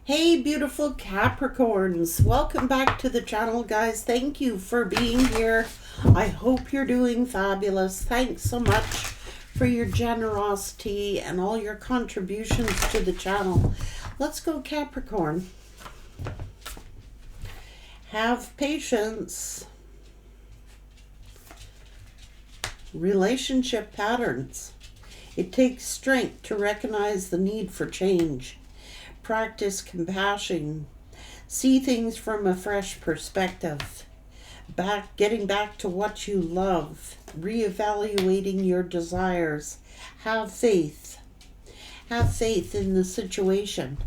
Hey, beautiful Capricorns. Welcome back to the channel, guys. Thank you for being here. I hope you're doing fabulous. Thanks so much for your generosity and all your contributions to the channel. Let's go, Capricorn. Have patience. Relationship patterns. It takes strength to recognize the need for change. Practice compassion. See things from a fresh perspective. Getting back to what you love. Reevaluating your desires. Have faith. Have faith in the situation.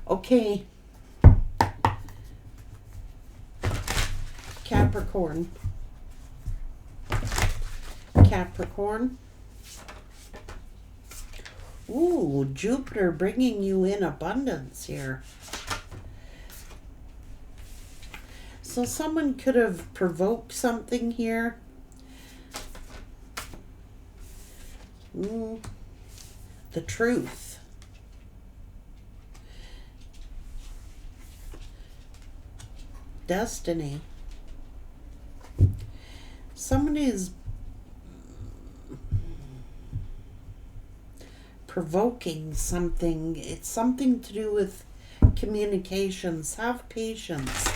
Okay. Capricorn. Capricorn. Ooh, Jupiter bringing you in abundance here. So someone could have provoked something here. The truth. Destiny. Somebody is provoking something. It's something to do with communications. Have patience.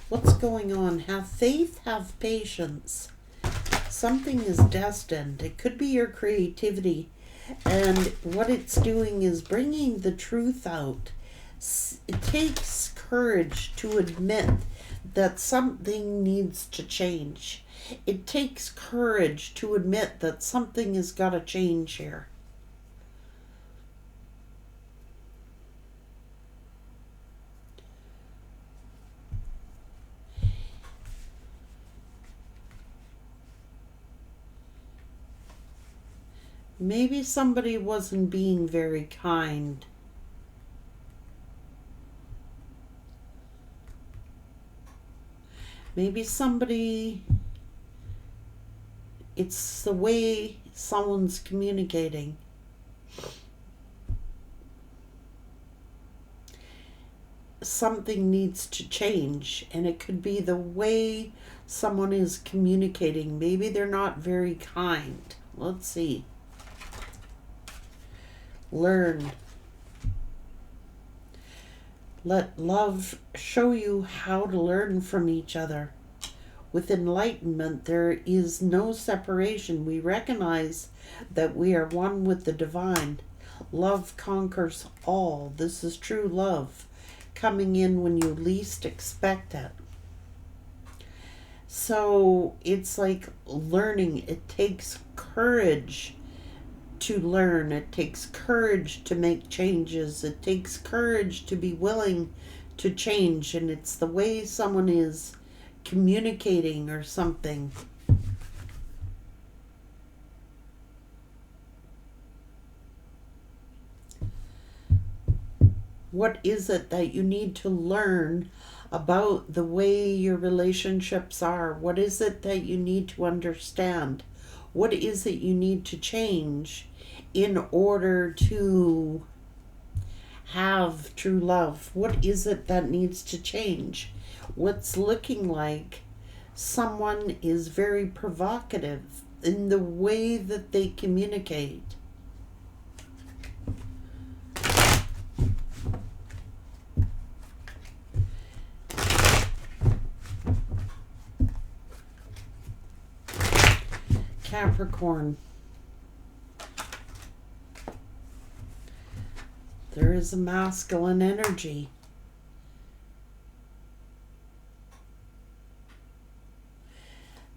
What's going on? Have faith, have patience. Something is destined. It could be your creativity. And what it's doing is bringing the truth out. It takes courage to admit that something needs to change. It takes courage to admit that something has got to change here. Maybe somebody wasn't being very kind. Maybe somebody, it's the way someone's communicating. Something needs to change, and it could be the way someone is communicating. Maybe they're not very kind. Let's see. Learn. Let love show you how to learn from each other. With enlightenment, there is no separation. We recognize that we are one with the divine. Love conquers all. This is true love, coming in when you least expect it. So it's like learning. It takes courage to learn. It takes courage to make changes. It takes courage to be willing to change. And it's the way someone is communicating or something. What is it that you need to learn about the way your relationships are? What is it that you need to understand? What is it you need to change in order to have true love? What is it that needs to change? What's looking like someone is very provocative in the way that they communicate. Capricorn. There is a masculine energy.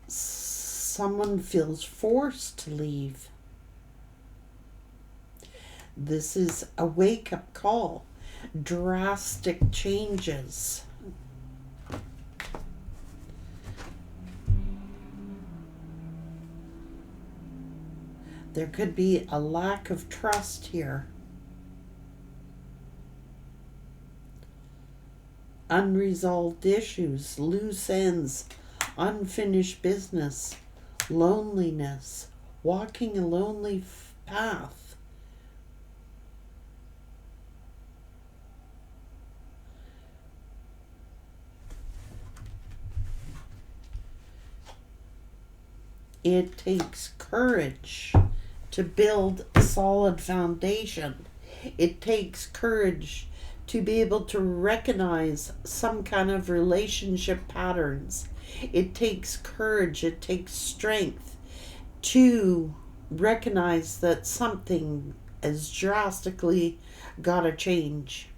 Someone feels forced to leave. This is a wake-up call. Drastic changes. There could be a lack of trust here. Unresolved issues, loose ends, unfinished business, loneliness, walking a lonely path. It takes courage to build a solid foundation. It takes courage to be able to recognize some kind of relationship patterns. It takes courage, it takes strength to recognize that something has drastically got to change.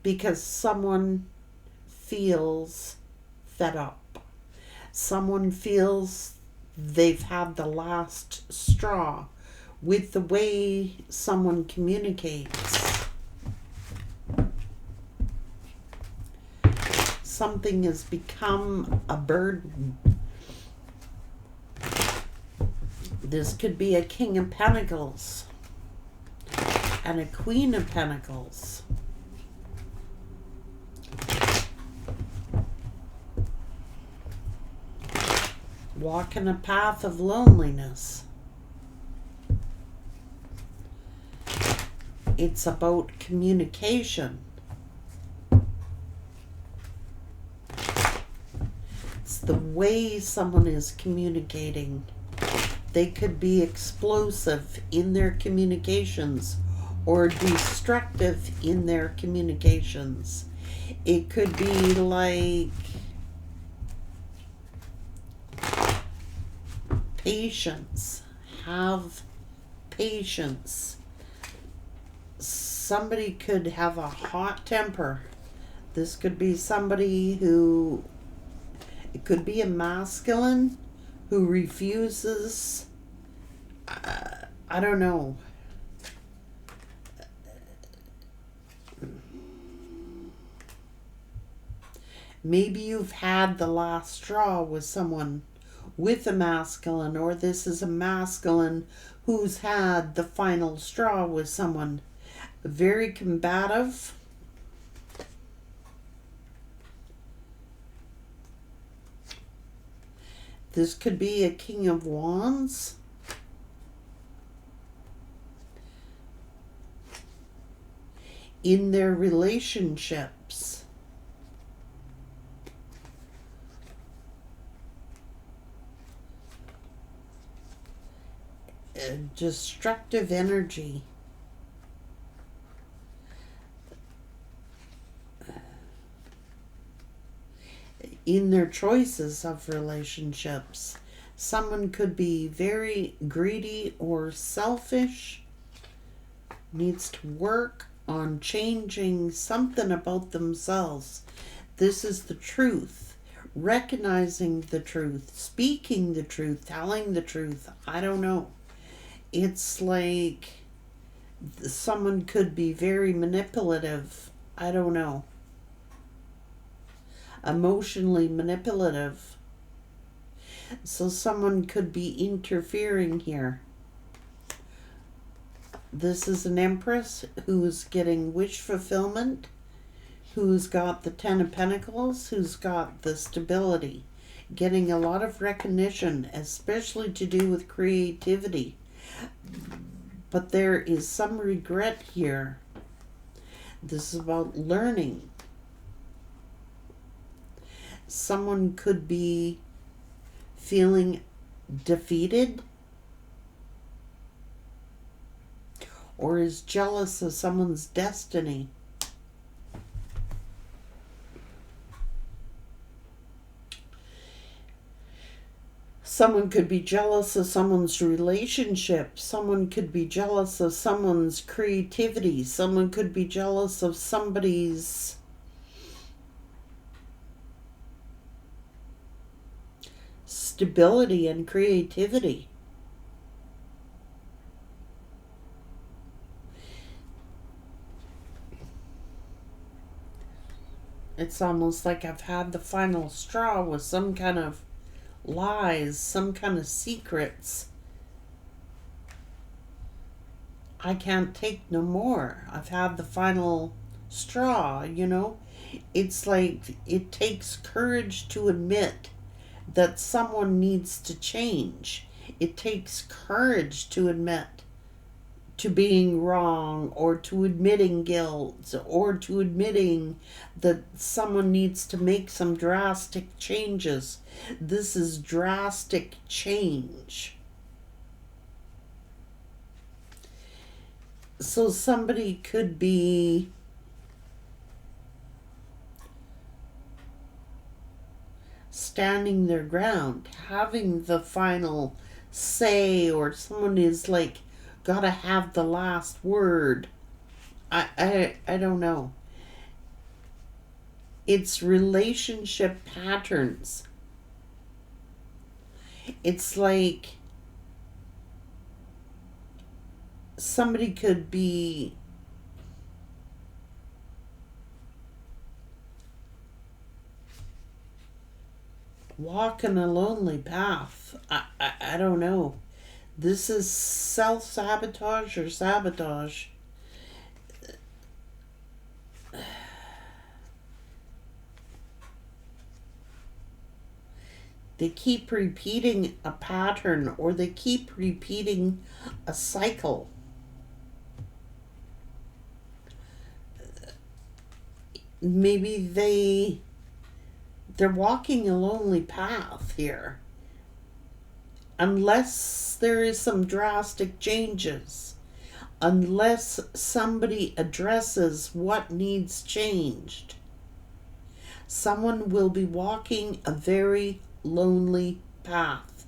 Because someone feels fed up. Someone feels they've had the last straw with the way someone communicates. Something has become a burden. This could be a King of Pentacles and a Queen of Pentacles. Walking a path of loneliness. It's about communication. It's the way someone is communicating. They could be explosive in their communications or destructive in their communications. It could be like patience. Have patience. Somebody could have a hot temper. This could be somebody who, it could be a masculine who refuses, I don't know. Maybe you've had the last straw with someone with a masculine, or this is a masculine who's had the final straw with someone. Very combative. This could be a King of Wands. In their relationships. Destructive energy. In their choices of relationships. Someone could be very greedy or selfish, needs to work on changing something about themselves. This is the truth. Recognizing the truth, speaking the truth, telling the truth. I don't know. It's like someone could be very manipulative. I don't know. Emotionally manipulative. So someone could be interfering here. This is an Empress who's getting wish fulfillment, who's got the Ten of Pentacles, who's got the stability, getting a lot of recognition, especially to do with creativity. But there is some regret here. This is about learning. Someone could be feeling defeated or is jealous of someone's destiny. Someone could be jealous of someone's relationship. Someone could be jealous of someone's creativity. Someone could be jealous of somebody's stability and creativity. It's almost like I've had the final straw with some kind of lies, some kind of secrets. I can't take no more. I've had the final straw, you know. It's like it takes courage to admit that someone needs to change. It takes courage to admit to being wrong, or to admitting guilt, or to admitting that someone needs to make some drastic changes. This is drastic change. So somebody could be standing their ground, having the final say, or someone is like gotta have the last word. I don't know. It's relationship patterns. It's like somebody could be walking a lonely path. I don't know. This is self-sabotage or sabotage. They keep repeating a pattern, or they keep repeating a cycle. Maybe they're walking a lonely path here. Unless there is some drastic changes, unless somebody addresses what needs changed, someone will be walking a very lonely path,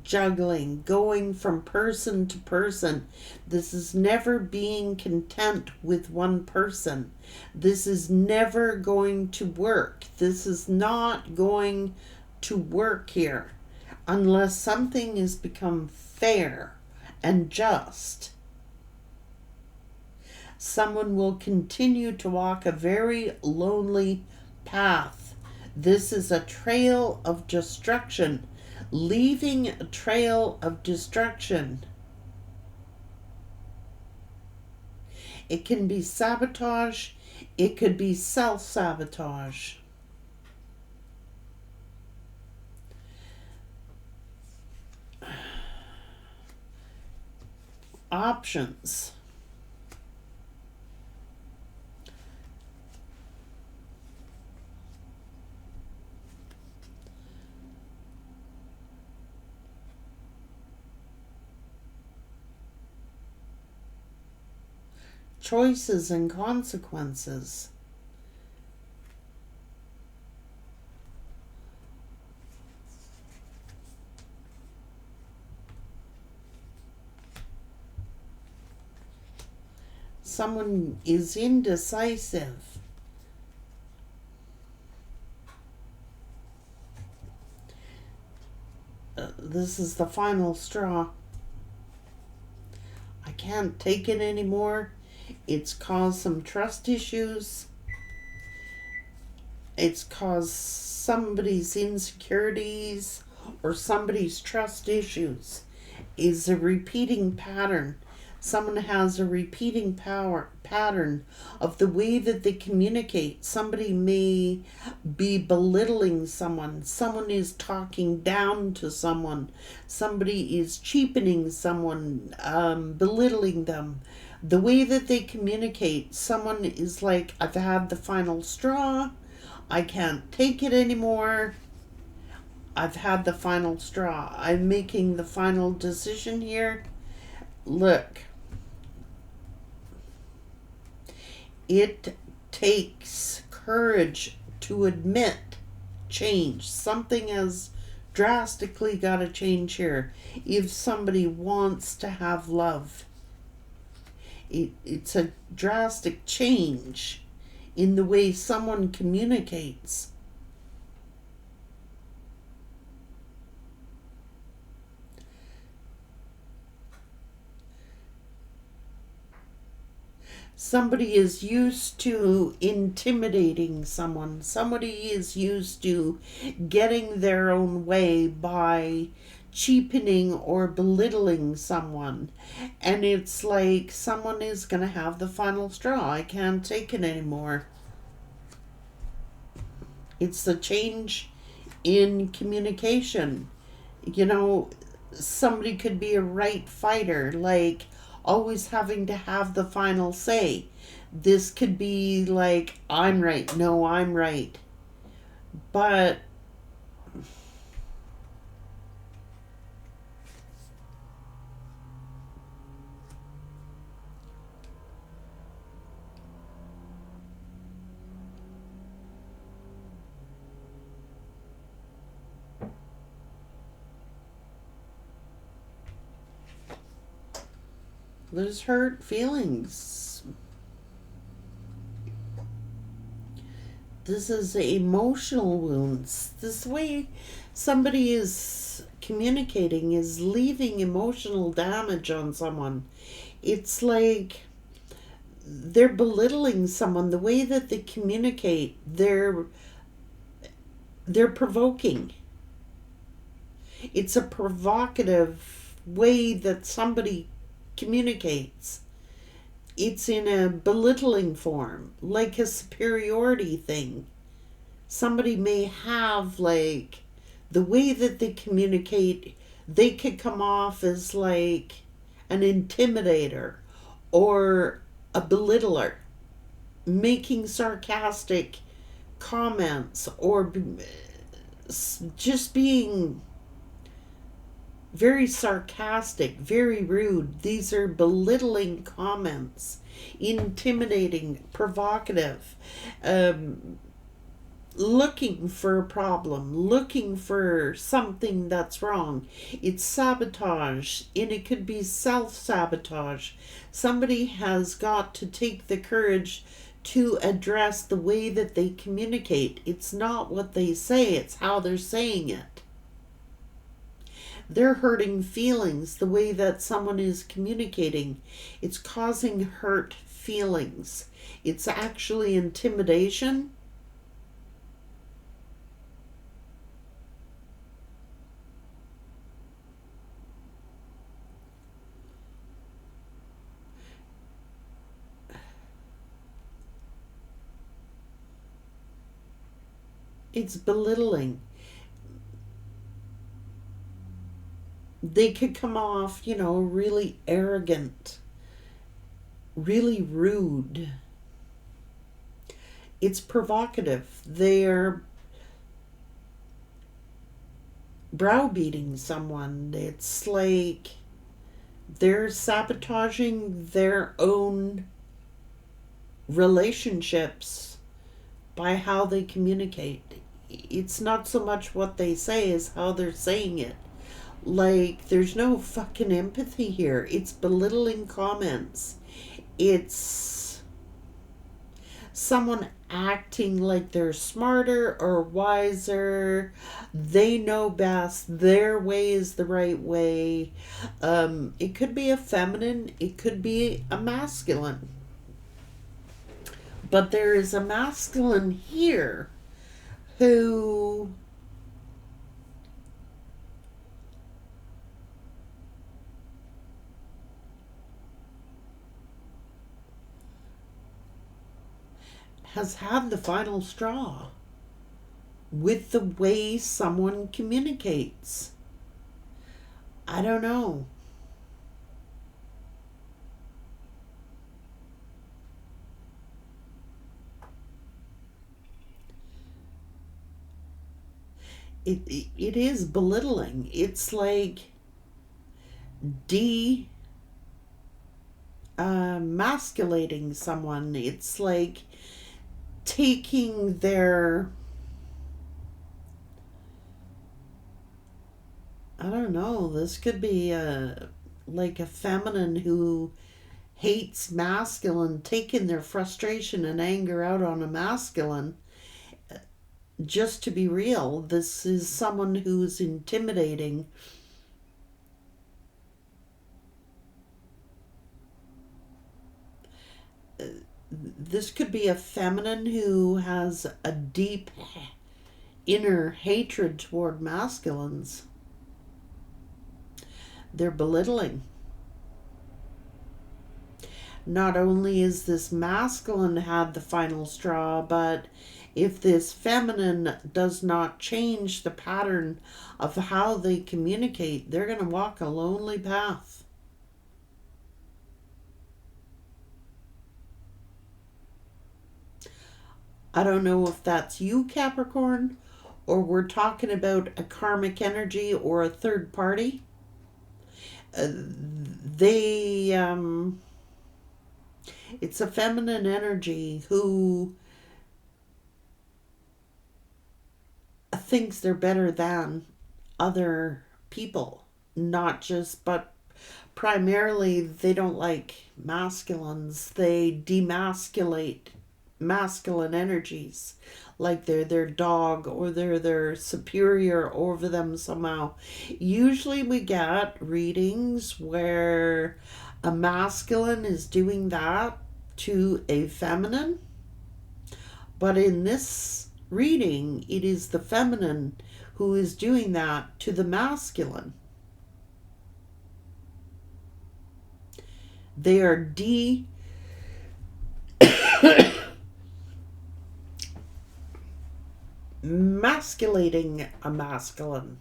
juggling, going from person to person. This is never being content with one person. This is never going to work. This is not going to work here unless something has become fair and just. Someone will continue to walk a very lonely path. This is a trail of destruction, leaving a trail of destruction. It can be sabotage, it could be self-sabotage. Options. Choices and consequences. Someone is indecisive. This is the final straw. I can't take it anymore. It's caused some trust issues. It's caused somebody's insecurities or somebody's trust issues. Is a repeating pattern. Someone has a repeating pattern of the way that they communicate. Somebody may be belittling someone. Someone is talking down to someone. Somebody is cheapening someone, belittling them. The way that they communicate, someone is like, I've had the final straw. I can't take it anymore. I've had the final straw. I'm making the final decision here. Look. It takes courage to admit change. Something has drastically got to change here. If somebody wants to have love, it's a drastic change in the way someone communicates. Somebody is used to intimidating someone. Somebody is used to getting their own way by cheapening or belittling someone. And it's like someone is going to have the final straw. I can't take it anymore. It's the change in communication. You know, somebody could be a right fighter, like, always having to have the final say. This could be like, I'm right, no, I'm right. But there's hurt feelings. This is emotional wounds. This way somebody is communicating is leaving emotional damage on someone. It's like they're belittling someone. The way that they communicate, they're provoking. It's a provocative way that somebody communicates. It's in a belittling form, like a superiority thing. Somebody may have, like, the way that they communicate, they could come off as like an intimidator or a belittler, making sarcastic comments or just being very sarcastic, very rude. These are belittling comments, intimidating, provocative, looking for a problem, looking for something that's wrong. It's sabotage, and it could be self-sabotage. Somebody has got to take the courage to address the way that they communicate. It's not what they say, it's how they're saying it. They're hurting feelings the way that someone is communicating. It's causing hurt feelings. It's actually intimidation. It's belittling. They could come off, really arrogant, really rude. It's provocative. They're browbeating someone. It's like they're sabotaging their own relationships by how they communicate. It's not so much what they say as how they're saying it. Like, there's no fucking empathy here. It's belittling comments. It's someone acting like they're smarter or wiser. They know best. Their way is the right way. It could be a feminine. It could be a masculine. But there is a masculine here who has had the final straw with the way someone communicates. I don't know. It is belittling. It's like masculating someone. It's like taking their, I don't know, this could be like a feminine who hates masculine, taking their frustration and anger out on a masculine. Just to be real, this is someone who's intimidating. This could be a feminine who has a deep inner hatred toward masculines. They're belittling. Not only is this masculine had the final straw, but if this feminine does not change the pattern of how they communicate, they're going to walk a lonely path. I don't know if that's you, Capricorn, or we're talking about a karmic energy or a third party. They, it's a feminine energy who thinks they're better than other people. Not just, but primarily they don't like masculines. They demasculate masculine energies, like they're their dog or they're their superior over them somehow. Usually we get readings where a masculine is doing that to a feminine, but in this reading it is the feminine who is doing that to the masculine. They are demasculating a masculine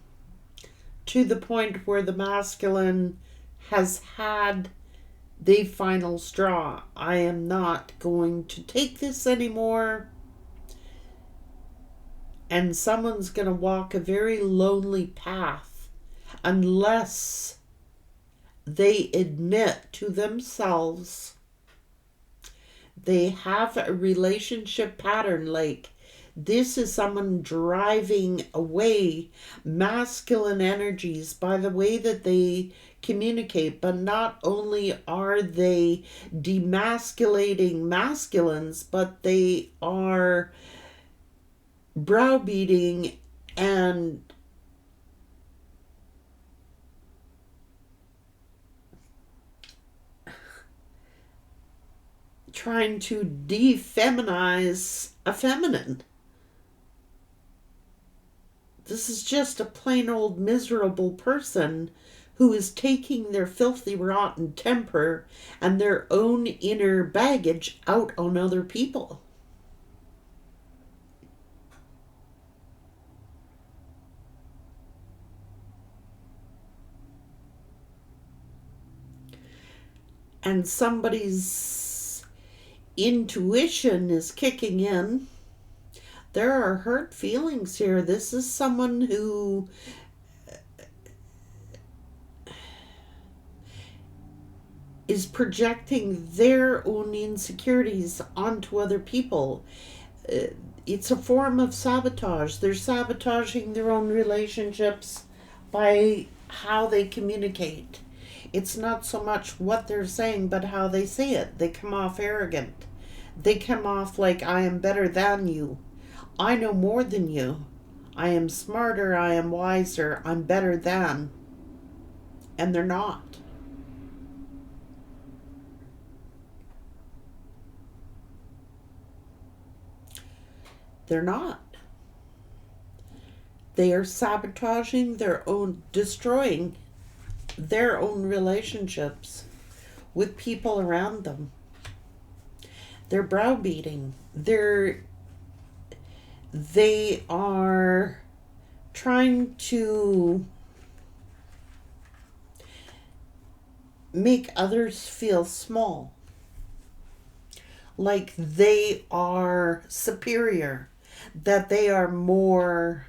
to the point where the masculine has had the final straw. I am not going to take this anymore. And someone's going to walk a very lonely path unless they admit to themselves they have a relationship pattern. Like, this is someone driving away masculine energies by the way that they communicate. But not only are they demasculating masculines, but they are browbeating and trying to defeminize a feminine. This is just a plain old miserable person who is taking their filthy, rotten temper and their own inner baggage out on other people. And somebody's intuition is kicking in. There are hurt feelings here. This is someone who is projecting their own insecurities onto other people. It's a form of sabotage. They're sabotaging their own relationships by how they communicate. It's not so much what they're saying, but how they say it. They come off arrogant. They come off like, I am better than you. I know more than you. I am smarter. I am wiser. I'm better than. And they're not. They're not. They are sabotaging their own, destroying their own relationships with people around them. They're browbeating. They are trying to make others feel small, like they are superior, that they are more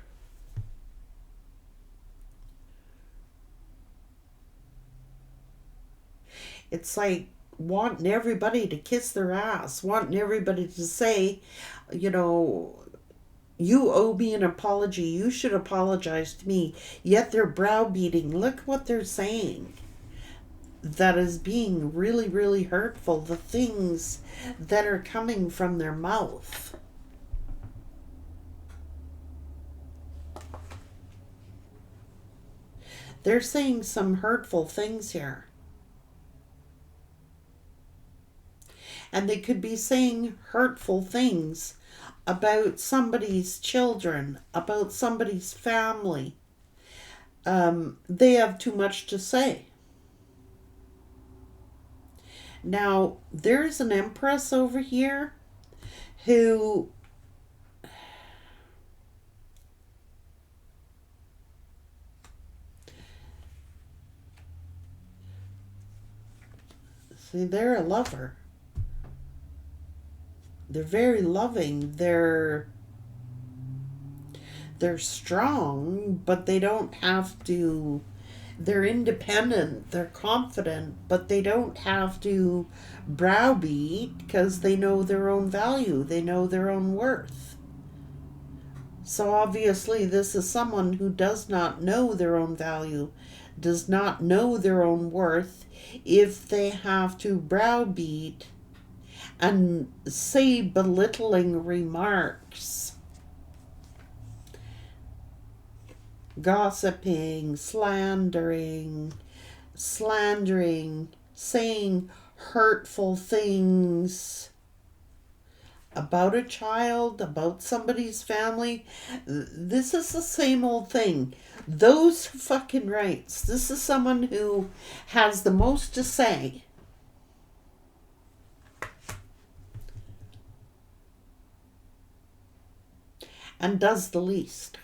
it's like wanting everybody to kiss their ass, wanting everybody to say, you know, you owe me an apology, you should apologize to me. Yet they're browbeating. Look what they're saying that is being really, really hurtful. The things that are coming from their mouth. They're saying some hurtful things here. And they could be saying hurtful things about somebody's children, about somebody's family. They have too much to say. Now, there's an Empress over here who see, they're a lover. They're very loving. They're strong, but they don't have to. They're independent, they're confident, but they don't have to browbeat because they know their own value, they know their own worth. So obviously, this is someone who does not know their own value, does not know their own worth if they have to browbeat and say belittling remarks. Gossiping, slandering, saying hurtful things about a child, about somebody's family. This is the same old thing. Those fucking rights. This is someone who has the most to say. And does the least.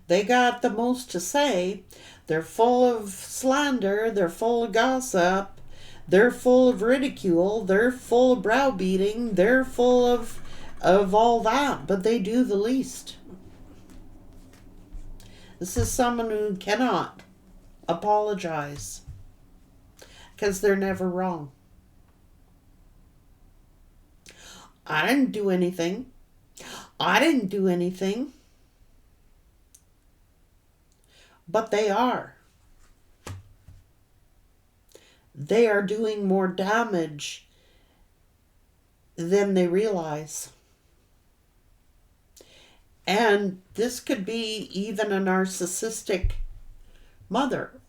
They got the most to say. They're full of slander. They're full of gossip. They're full of ridicule. They're full of browbeating. They're full of all that. But they do the least. This is someone who cannot apologize. Because they're never wrong. I didn't do anything. I didn't do anything. But they are. They are doing more damage than they realize. And this could be even a narcissistic mother.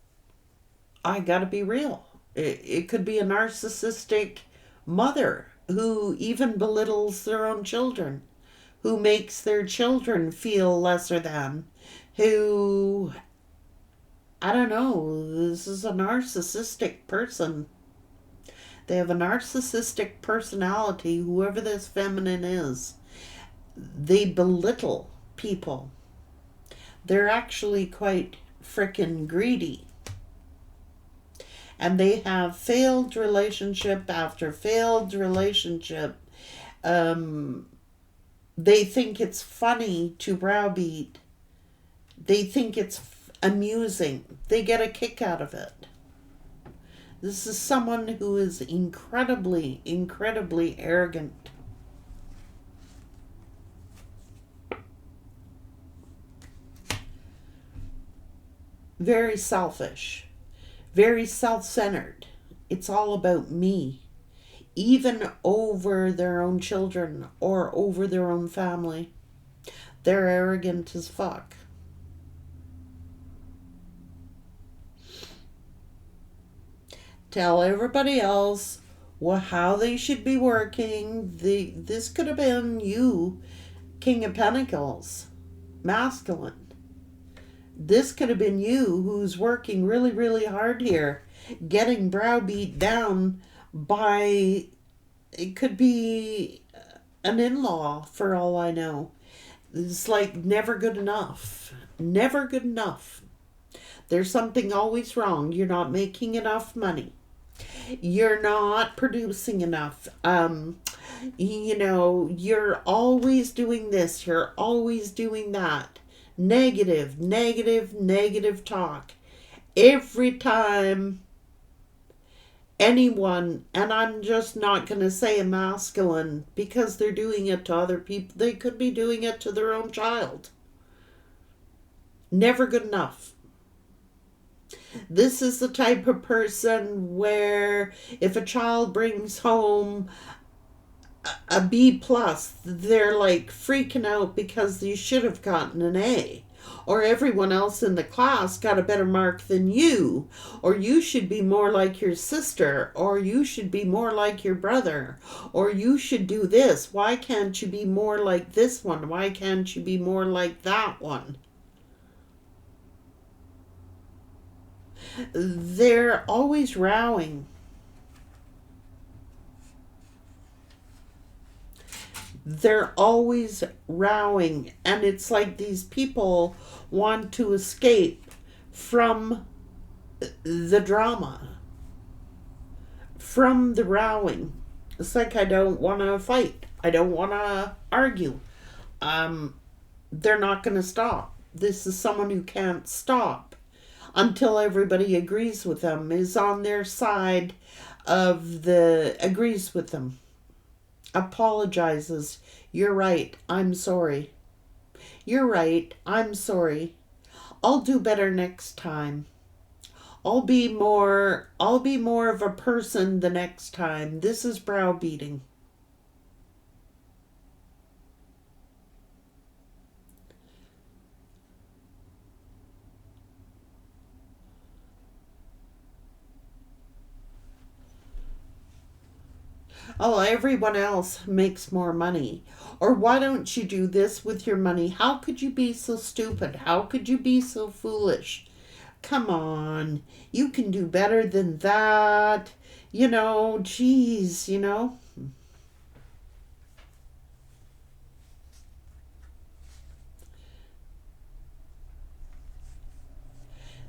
I gotta be real. It could be a narcissistic mother who even belittles their own children, who makes their children feel lesser than, who... I don't know, this is a narcissistic person. They have a narcissistic personality, whoever this feminine is. They belittle people. They're actually quite frickin' greedy. And they have failed relationship after failed relationship. They think it's funny to browbeat. They think it's amusing. They get a kick out of it. This is someone who is incredibly, incredibly arrogant. Very selfish. Very self-centered. It's all about me. Even over their own children or over their own family. They're arrogant as fuck. Tell everybody else how they should be working. This could have been you, King of Pentacles, masculine. This could have been you who's working really, really hard here, getting browbeat down by, it could be an in-law for all I know. It's like never good enough. Never good enough. There's something always wrong. You're not making enough money. You're not producing enough. You're always doing this. You're always doing that. Negative, negative, negative talk. Every time anyone, and I'm just not going to say a masculine because they're doing it to other people. They could be doing it to their own child. Never good enough. This is the type of person where if a child brings home a B+, they're like freaking out because you should have gotten an A. Or everyone else in the class got a better mark than you. Or you should be more like your sister. Or you should be more like your brother. Or you should do this. Why can't you be more like this one? Why can't you be more like that one? They're always rowing. They're always rowing. And it's like these people want to escape from the drama, from the rowing. It's like, I don't want to fight. I don't want to argue. They're not going to stop. This is someone who can't stop until everybody agrees with them, is on their side agrees with them, apologizes. You're right. I'm sorry. You're right. I'm sorry. I'll do better next time. I'll be more of a person the next time. This is browbeating. Oh, everyone else makes more money. Or why don't you do this with your money? How could you be so stupid? How could you be so foolish? Come on. You can do better than that. Geez.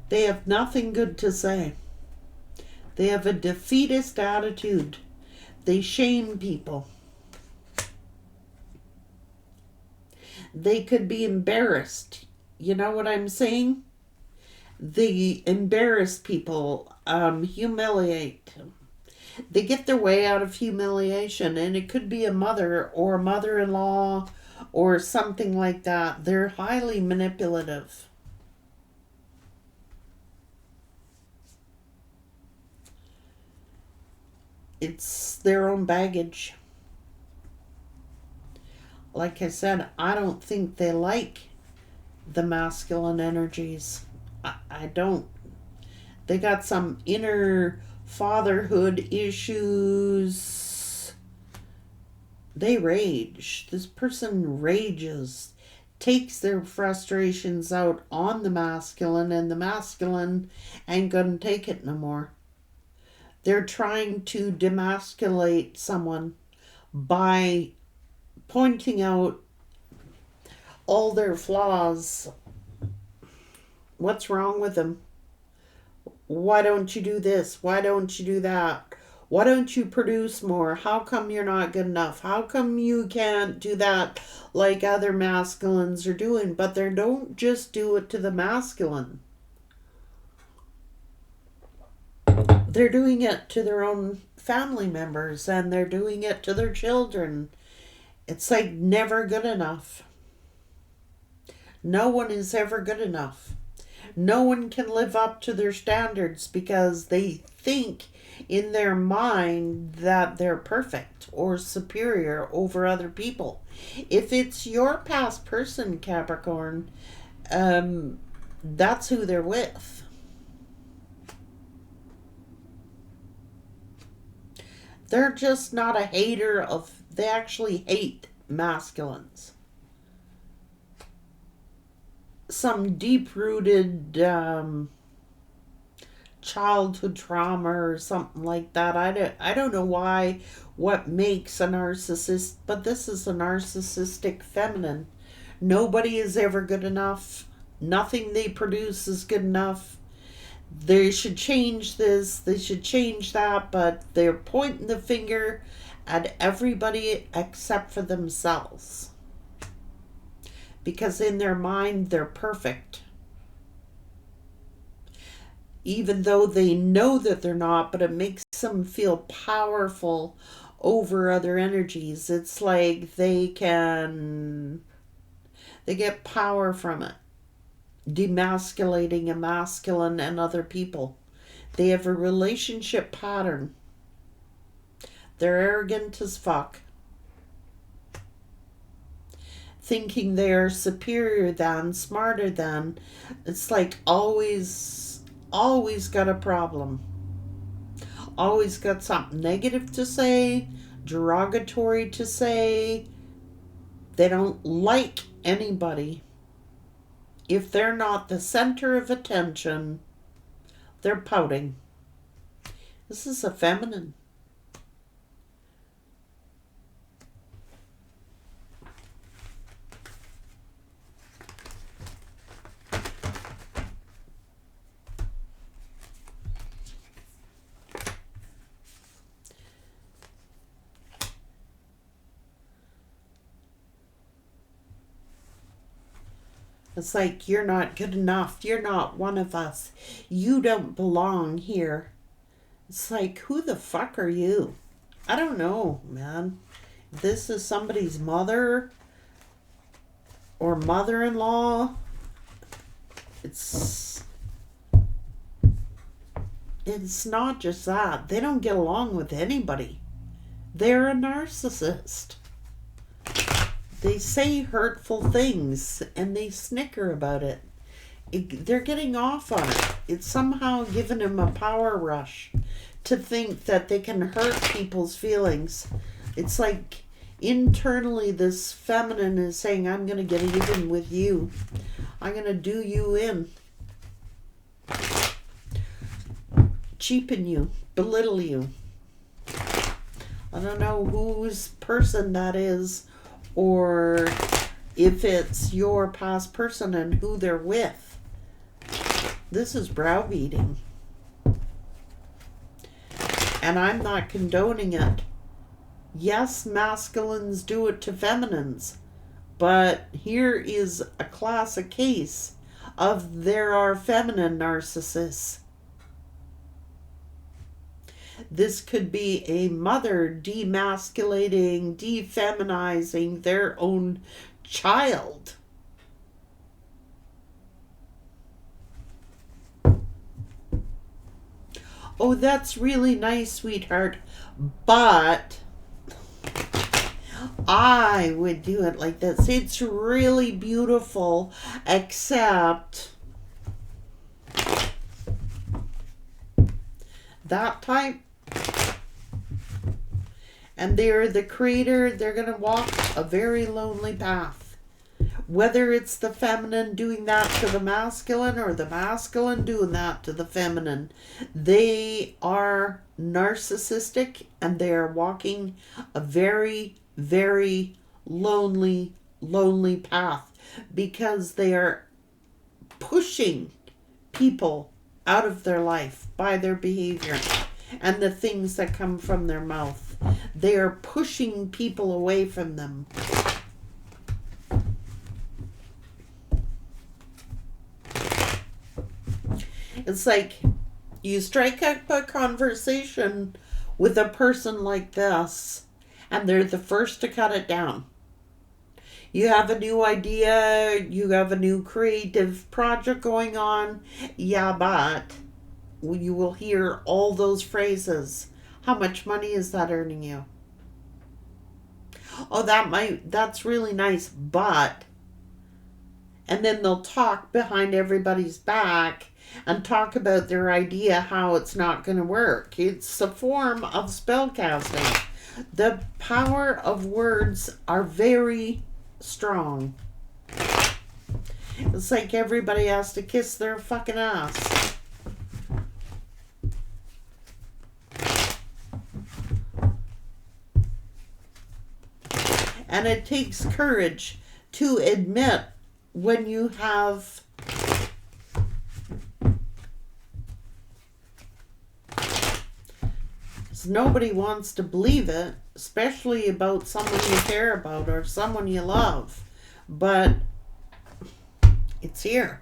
They have nothing good to say. They have a defeatist attitude. They shame people. They could be embarrassed. You know what I'm saying? They embarrass people, humiliate. They get their way out of humiliation, and it could be a mother or a mother-in-law or something like that. They're highly manipulative. It's their own baggage. Like I said, I don't think they like the masculine energies. I don't. They got some inner fatherhood issues. They rage. This person rages, takes their frustrations out on the masculine, and the masculine ain't gonna take it no more. They're trying to demasculate someone by pointing out all their flaws. What's wrong with them? Why don't you do this? Why don't you do that? Why don't you produce more? How come you're not good enough? How come you can't do that like other masculines are doing? But they don't just do it to the masculine. They're doing it to their own family members, and they're doing it to their children. It's like never good enough. No one is ever good enough. No one can live up to their standards because they think in their mind that they're perfect or superior over other people. If it's your past person, Capricorn, that's who they're with. They're just not a hater of, they actually hate masculines. Some deep-rooted childhood trauma or something like that. I don't know what makes a narcissist, but this is a narcissistic feminine. Nobody is ever good enough. Nothing they produce is good enough. They should change this, they should change that, but they're pointing the finger at everybody except for themselves. Because in their mind, they're perfect. Even though they know that they're not, but it makes them feel powerful over other energies. It's like they get power from it. Demasculating a masculine and other people. They have a relationship pattern. They're arrogant as fuck. Thinking they're superior than, smarter than. It's like always got a problem. Always got something negative to say, derogatory to say. They don't like anybody. If they're not the center of attention, they're pouting. This is a feminine. It's like, you're not good enough. You're not one of us. You don't belong here. It's like, who the fuck are you? I don't know, man. This is somebody's mother or mother-in-law. It's not just that. They don't get along with anybody. They're a narcissist. They say hurtful things and they snicker about it. They're getting off on it. It's somehow giving them a power rush to think that they can hurt people's feelings. It's like internally this feminine is saying, I'm going to get even with you. I'm going to do you in. Cheapen you. Belittle you. I don't know whose person that is, or if it's your past person and who they're with. This is browbeating. And I'm not condoning it. Yes, masculines do it to feminines. But here is a classic case of there are feminine narcissists. This could be a mother demasculating, defeminizing their own child. Oh, that's really nice, sweetheart, but I would do it like this. It's really beautiful, except that type. And they're the creator. They're going to walk a very lonely path. Whether it's the feminine doing that to the masculine or the masculine doing that to the feminine, they are narcissistic and they are walking a very, very lonely path because they are pushing people out of their life by their behavior and the things that come from their mouth. They are pushing people away from them. It's like you strike up a conversation with a person like this and they're the first to cut it down. You have a new idea, you have a new creative project going on, yeah, but you will hear all those phrases. How much money is that earning you? Oh, that's really nice, but... And then they'll talk behind everybody's back and talk about their idea, how it's not going to work. It's a form of spellcasting. The power of words are very strong. It's like everybody has to kiss their fucking ass. And it takes courage to admit when you have nobody wants to believe it, especially about someone you care about or someone you love. But it's here.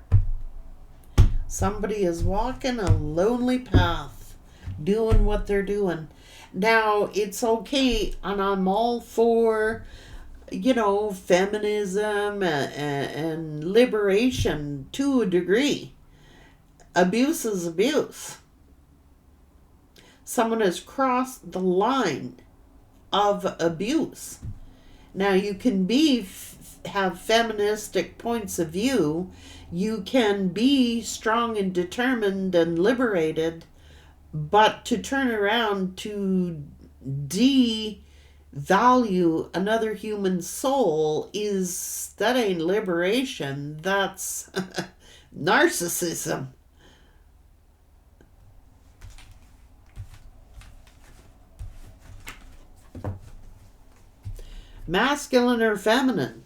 Somebody is walking a lonely path, doing what they're doing. Now, it's okay, and I'm all for, feminism and liberation to a degree. Abuse is abuse. Someone has crossed the line of abuse. Now, you can have feministic points of view. You can be strong and determined and liberated, but to turn around to devalue another human soul that ain't liberation. That's narcissism. Masculine or feminine.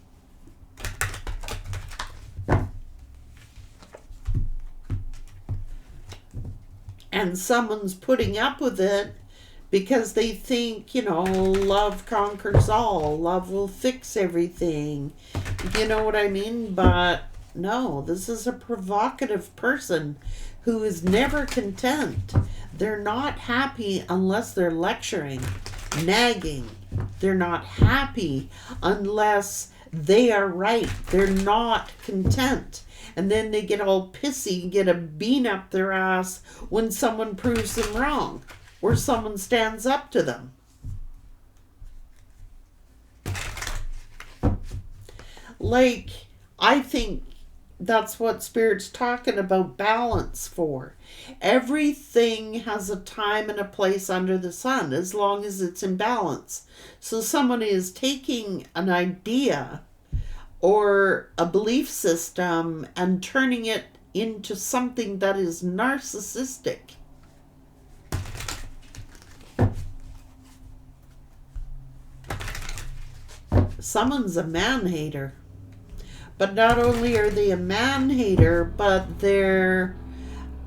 And someone's putting up with it because they think, love conquers all. Love will fix everything. You know what I mean? But No, this is a provocative person who is never content. They're not happy unless they're lecturing, nagging. They're not happy unless they are right. They're not content. And then they get all pissy and get a bean up their ass when someone proves them wrong or someone stands up to them. Like, I think that's what Spirit's talking about balance for. Everything has a time and a place under the sun as long as it's in balance. So someone is taking an idea or a belief system and turning it into something that is narcissistic. Someone's a man-hater. But not only are they a man-hater, but they're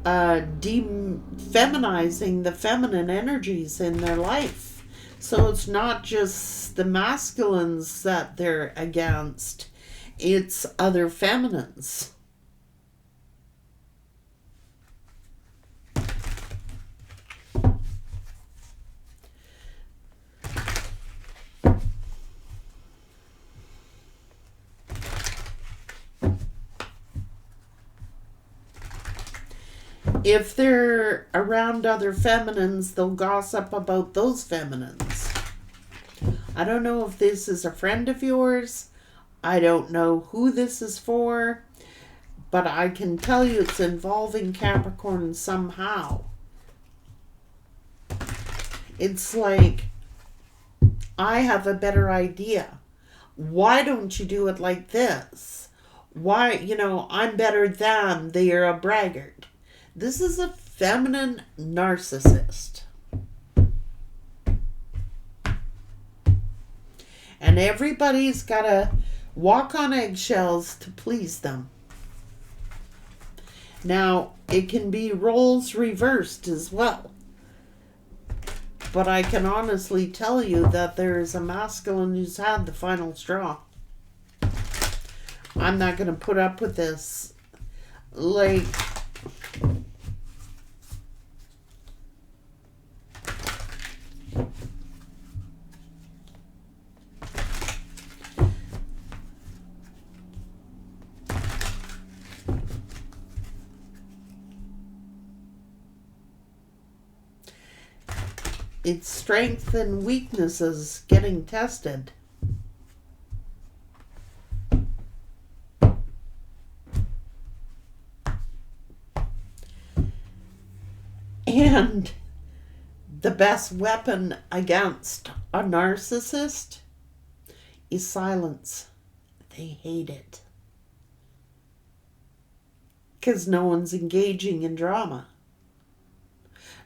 defeminizing the feminine energies in their life. So it's not just the masculines that they're against. It's other feminines. If they're around other feminines, they'll gossip about those feminines. I don't know if this is a friend of yours. I don't know who this is for. But I can tell you it's involving Capricorn somehow. It's like, I have a better idea. Why don't you do it like this? Why, I'm better than, they're a braggart. This is a feminine narcissist. And everybody's got to walk on eggshells to please them. Now, it can be roles reversed as well. But I can honestly tell you that there is a masculine who's had the final straw. I'm not going to put up with this. Like, its strengths and weaknesses getting tested. And the best weapon against a narcissist is silence. They hate it. Because no one's engaging in drama.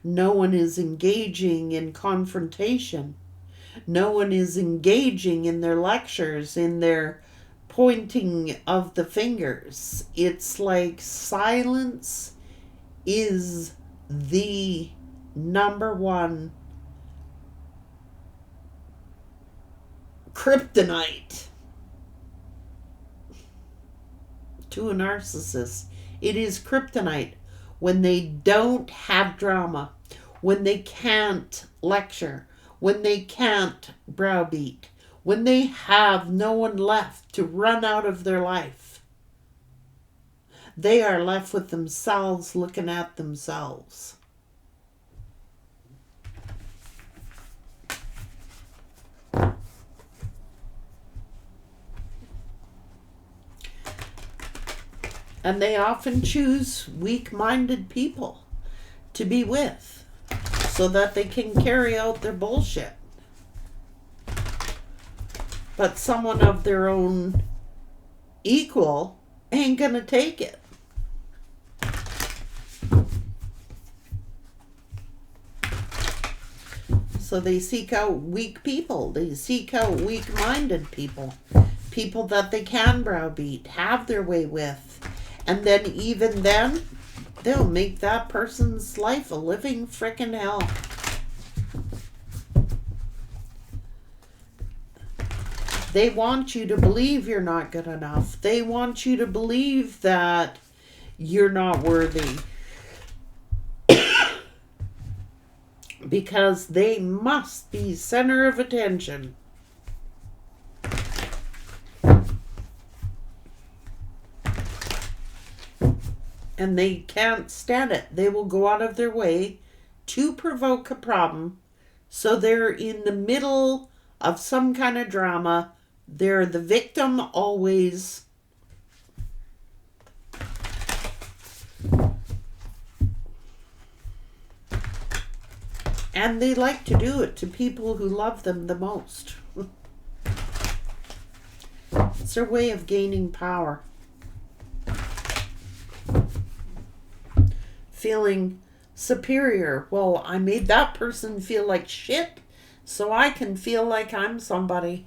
No one is engaging in confrontation. No one is engaging in their lectures, in their pointing of the fingers. It's like silence is the number one kryptonite to a narcissist. It is kryptonite. When they don't have drama, when they can't lecture, when they can't browbeat, when they have no one left to run out of their life, they are left with themselves looking at themselves. And they often choose weak-minded people to be with so that they can carry out their bullshit. But someone of their own equal ain't gonna take it. So they seek out weak people. They seek out weak-minded people. People that they can browbeat, have their way with. And then even then, they'll make that person's life a living frickin' hell. They want you to believe you're not good enough. They want you to believe that you're not worthy. Because they must be center of attention. And they can't stand it. They will go out of their way to provoke a problem. So they're in the middle of some kind of drama. They're the victim always. And they like to do it to people who love them the most. It's their way of gaining power. Feeling superior. Well, I made that person feel like shit, so I can feel like I'm somebody.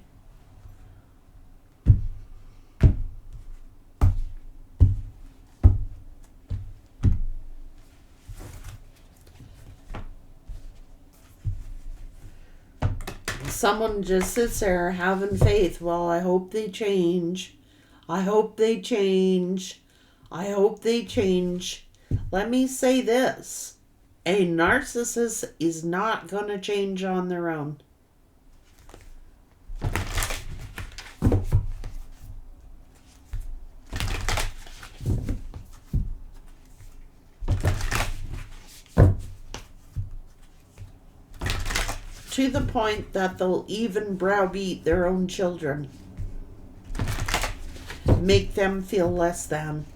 Someone just sits there having faith. Well, I hope they change. I hope they change. I hope they change. Let me say this. A narcissist is not going to change on their own. To the point that they'll even browbeat their own children. Make them feel less than.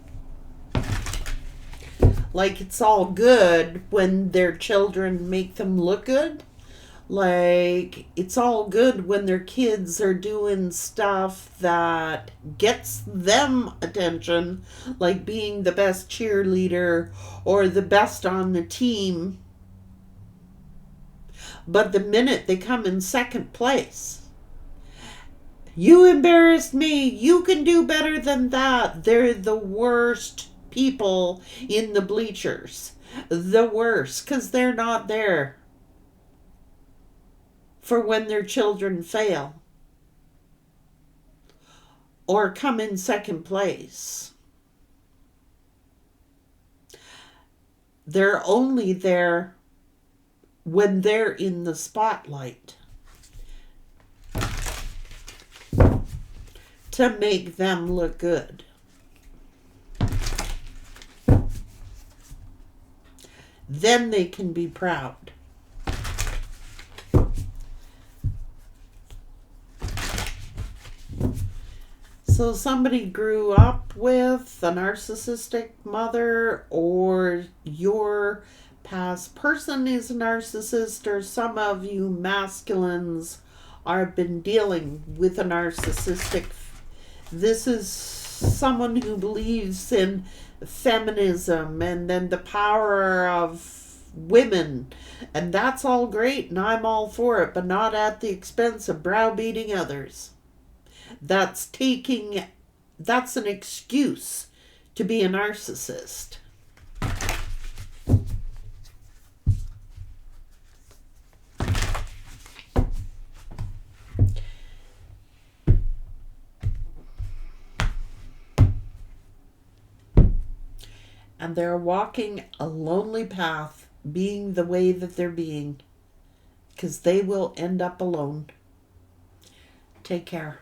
Like it's all good when their children make them look good. Like it's all good when their kids are doing stuff that gets them attention. Like being the best cheerleader or the best on the team. But the minute they come in second place, you embarrassed me, you can do better than that. They're the worst people in the bleachers. The worst, because they're not there for when their children fail or come in second place. They're only there when they're in the spotlight to make them look good. Then they can be proud. So somebody grew up with a narcissistic mother, or your past person is a narcissist, or some of you masculines are been dealing with a narcissistic. This is someone who believes in feminism and then the power of women, and that's all great and I'm all for it, but not at the expense of browbeating others. That's an excuse to be a narcissist. And they're walking a lonely path, being the way that they're being, because they will end up alone. Take care.